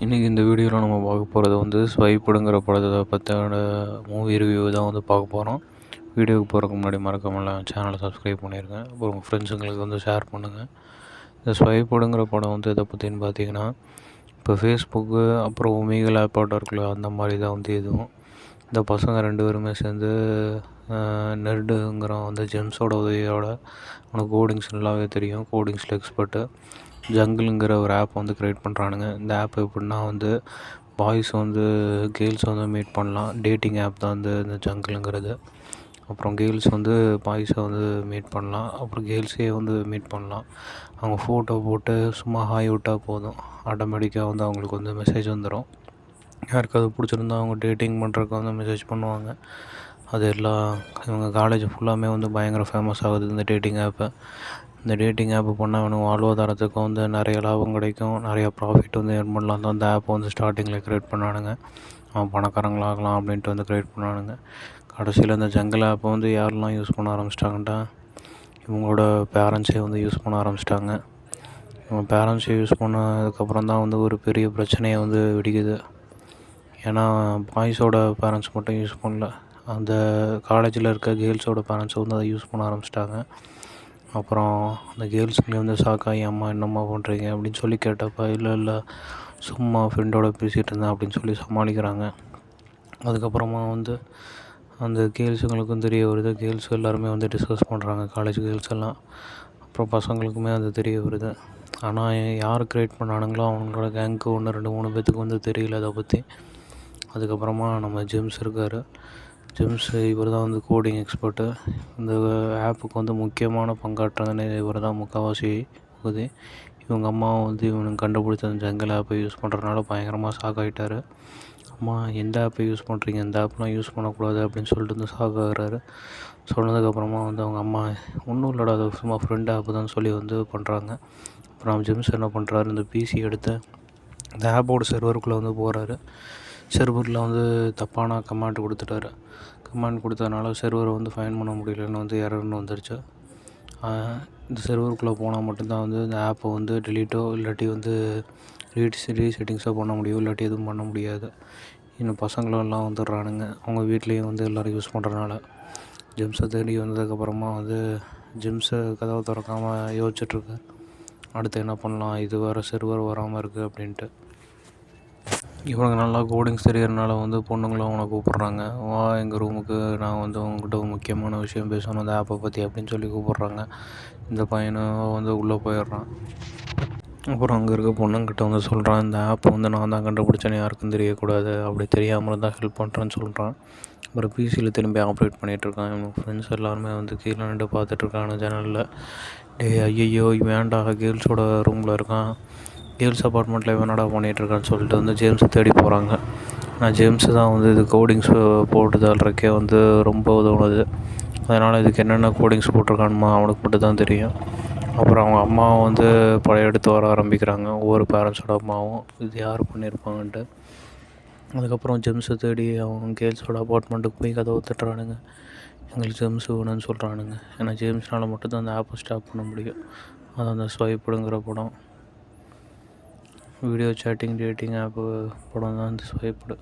இன்றைக்கி இந்த வீடியோவில் நம்ம பார்க்க போகிறது வந்து ஸ்வைப்புடுங்கிற படத்தை பற்றின மூவி ரிவ்யூ தான் வந்து பார்க்க போகிறோம். வீடியோவுக்கு போகிறதுக்கு முன்னாடி மறக்காமல் சேனலை சப்ஸ்கிரைப் பண்ணிடுங்க. அப்புறம் உங்கள் ஃப்ரெண்ட்ஸுங்களுக்கு வந்து ஷேர் பண்ணுங்கள். இந்த ஸ்வைப்புடுங்கிற படம் வந்து எதை பற்றின்னு பார்த்தீங்கன்னா, இப்போ ஃபேஸ்புக்கு அப்புறம் ஒமேகல் ஆப்பாட்டம் இருக்குல்ல, அந்த மாதிரி தான் வந்து இதுவும். இந்த பசங்க 2 பேருமே சேர்ந்து நெர்டுங்கிறவன் வந்து ஜெம்ஸோட உதவியோட அவனுக்கு கோடிங்ஸ் நல்லாவே தெரியும், கோடிங்ஸில் எக்ஸ்பர்ட்டு. ஜங்கிள்ங்கிற ஒரு ஆப் வந்து க்ரியேட் பண்ணுறானுங்க. இந்த ஆப் எப்படின்னா வந்து பாய்ஸ் வந்து கேர்ள்ஸ் வந்து மீட் பண்ணலாம். டேட்டிங் ஆப் தான் வந்து இந்த ஜங்கிள்ங்கிறது. அப்புறம் கேர்ள்ஸ் வந்து பாய்ஸை வந்து மீட் பண்ணலாம். அப்புறம் கேர்ள்ஸே வந்து மீட் பண்ணலாம். அவங்க ஃபோட்டோ போட்டு சும்மா ஹாய் விட்டால் போதும், ஆட்டோமேட்டிக்காக வந்து அவங்களுக்கு வந்து மெசேஜ் வந்துடும். யாருக்காவது பிடிச்சிருந்தா அவங்க டேட்டிங் பண்ணுறதுக்கு வந்து மெசேஜ் பண்ணுவாங்க. அது எல்லாம் இவங்க காலேஜ் ஃபுல்லாமே வந்து பயங்கர ஃபேமஸ் ஆகுது இந்த டேட்டிங் ஆப்பை. இந்த டேட்டிங் ஆப்பு பண்ணால் அவனுக்கு வாழ்வாதாரத்துக்கு வந்து நிறைய லாபம் கிடைக்கும், நிறையா ப்ராஃபிட் வந்து ஏர்ன் பண்ணலாம் தான் அந்த ஆப்பை வந்து ஸ்டார்டிங்கில் க்ரியேட் பண்ணானுங்க. அவன் பணக்காரங்களாகலாம் அப்படின்ட்டு வந்து க்ரியேட் பண்ணானுங்க. கடைசியில் இந்த ஜங்கிள் ஆப்பை வந்து யாரெல்லாம் யூஸ் பண்ண ஆரம்பிச்சிட்டாங்கன்ட்டா, இவங்களோட பேரண்ட்ஸே வந்து யூஸ் பண்ண ஆரம்பிச்சிட்டாங்க. இவங்க பேரண்ட்ஸை யூஸ் பண்ணதுக்கப்புறம் தான் வந்து ஒரு பெரிய பிரச்சனையை வந்து வெடிக்குது. ஏன்னா பாய்ஸோட பேரண்ட்ஸ் மட்டும் யூஸ் பண்ணல, அந்த காலேஜில் இருக்க கேர்ள்ஸோட பேரண்ட்ஸ் வந்து அதை யூஸ் பண்ண ஆரம்பிச்சிட்டாங்க. அப்புறம் அந்த கேர்ள்ஸுங்களே வந்து ஷாக்காகி, அம்மா என்னம்மா பண்ணுறீங்க அப்படின்னு சொல்லி கேட்டப்போ, இல்லை சும்மா ஃப்ரெண்டோட பேசிகிட்டு இருந்தேன் அப்படின்னு சொல்லி சமாளிக்கிறாங்க. அதுக்கப்புறமா வந்து அந்த கேர்ள்ஸுங்களுக்கும் தெரிய வருது. கேர்ள்ஸ் எல்லாருமே வந்து டிஸ்கஸ் பண்ணுறாங்க, காலேஜ் கேர்ள்ஸ் எல்லாம். அப்புறம் பசங்களுக்குமே அது தெரிய வருது. ஆனால் யார் க்ரியேட் பண்ணானுங்களோ அவங்களோட கேங்க்கு 1 2 3 பேத்துக்கு வந்து தெரியல அதை பற்றி. அதுக்கப்புறமா நம்ம ஜெம்ஸ் இருக்கார். ஜெம்ஸ் இவர் தான் வந்து கோடிங் எக்ஸ்பர்ட்டு. இந்த ஆப்புக்கு வந்து முக்கியமான பங்காற்றுறதுன்னு இவர் தான் முக்கால்வாசி பகுதி. இவங்க அம்மாவும் வந்து இவனுக்கு கண்டுபிடிச்ச அந்த ஜங்கிள் ஆப்பை யூஸ் பண்ணுறதுனால பயங்கரமாக ஷாக் ஆகிட்டார். அம்மா எந்த ஆப்பை யூஸ் பண்ணுறீங்க, இந்த ஆப்லாம் யூஸ் பண்ணக்கூடாது அப்படின்னு சொல்லிட்டு வந்து ஷாக் ஆகுறாரு. சொன்னதுக்கப்புறமா வந்து அவங்க அம்மா, ஒன்றும் இல்லைடா, அது சும்மா ஃப்ரெண்ட் ஆப்பு தான் சொல்லி வந்து பண்ணுறாங்க. அப்புறம் ஜெம்ஸ் என்ன பண்ணுறாரு, இந்த பிசி எடுத்து இந்த ஆப்போட சர்வருக்குள்ளே வந்து போகிறாரு. சர்வரில் வந்து தப்பான கமாண்ட் கொடுத்துட்டாரு. கமாண்ட் கொடுத்ததுனால சர்வரை வந்து ஃபைன் பண்ண முடியலன்னு வந்து எரர்னு வந்துருச்சு. இந்த சர்வருக்குள்ளே போனால் மட்டும்தான் வந்து இந்த ஆப்பை வந்து டெலீட்டோ இல்லாட்டி வந்து ரீசெட்டிங்ஸோ பண்ண முடியும், இல்லாட்டி எதுவும் பண்ண முடியாது. இன்னும் பசங்களும் எல்லாம் வந்துடுறானுங்க, அவங்க வீட்லேயும் வந்து எல்லோரும் யூஸ் பண்ணுறதுனால. ஜெம்ஸை தேடி வந்ததுக்கப்புறமா வந்து ஜெம்ஸை கதவை திறக்காமல் யோசிச்சுட்ருக்கு, அடுத்து என்ன பண்ணலாம், இது வேறு சர்வர் வராமல் இருக்குது அப்படின்ட்டு. இவனுக்கு நல்லா கோடிங்ஸ் தெரியறதுனால வந்து பொண்ணுங்களும் அவனை கூப்பிட்றாங்க, வா எங்கள் ரூமுக்கு, நான் வந்து உங்கள்கிட்ட ஒரு முக்கியமான விஷயம் பேசணும் அந்த ஆப்பை பற்றி அப்படின்னு சொல்லி கூப்பிட்றாங்க. இந்த பையனும் வந்து உள்ளே போயிடுறான். அப்புறம் அங்கே இருக்க பொண்ணுங்கிட்ட வந்து சொல்கிறான், இந்த ஆப்பை வந்து நான் தான் கண்டுபிடிச்சேன்னு யாருக்கும் தெரியக்கூடாது, அப்படி தெரியாமல் தான் ஹெல்ப் பண்ணுறேன்னு சொல்கிறான். அப்புறம் பிசியில் திரும்பி ஆப்ரேட் பண்ணிகிட்ருக்கான். இவன் ஃப்ரெண்ட்ஸ் எல்லாருமே வந்து கீழே நின்று பார்த்துட்ருக்காங்க ஜன்னலில். ஐயையோ வேண்டா, கேர்ள்ஸோட ரூமில் இருக்கான், கேர்ள்ஸ் அப்பார்ட்மெண்ட்டில் என்னடா பண்ணிகிட்ருக்கான்னு சொல்லிட்டு வந்து ஜேம்ஸை தேடி போகிறாங்க. ஆனால் ஜேம்ஸு தான் வந்து இது கோடிங்ஸ் போட்டு தள்ளுறக்கே வந்து ரொம்ப உதவுனது. அதனால் இதுக்கு என்னென்ன கோடிங்ஸ் போட்டிருக்கானுமா அவனுக்கு மட்டும் தான் தெரியும். அப்புறம் அவங்க அம்மாவும் வந்து படையெடுத்து வர ஆரம்பிக்கிறாங்க, ஒவ்வொரு பேரண்ட்ஸோட அம்மாவும் இது யார் பண்ணியிருப்பாங்கன்ட்டு. அதுக்கப்புறம் ஜெம்ஸை தேடி அவங்க கேர்ள்ஸோட அப்பார்ட்மெண்ட்டுக்கு போய் கதவை தட்டுறானுங்க. எங்களுக்கு ஜெம்ஸ் வேணும்னு சொல்கிறானுங்க. ஏன்னா ஜேம்ஸ்னால் மட்டும்தான் அந்த ஆப்பை ஸ்டாப் பண்ண முடியும். அது அந்த ஸ்வைப்புடுங்கிற படம், வீடியோ சேட்டிங் டேட்டிங் ஆப்பு படம் தான் இந்த ஸ்வைப்புடு.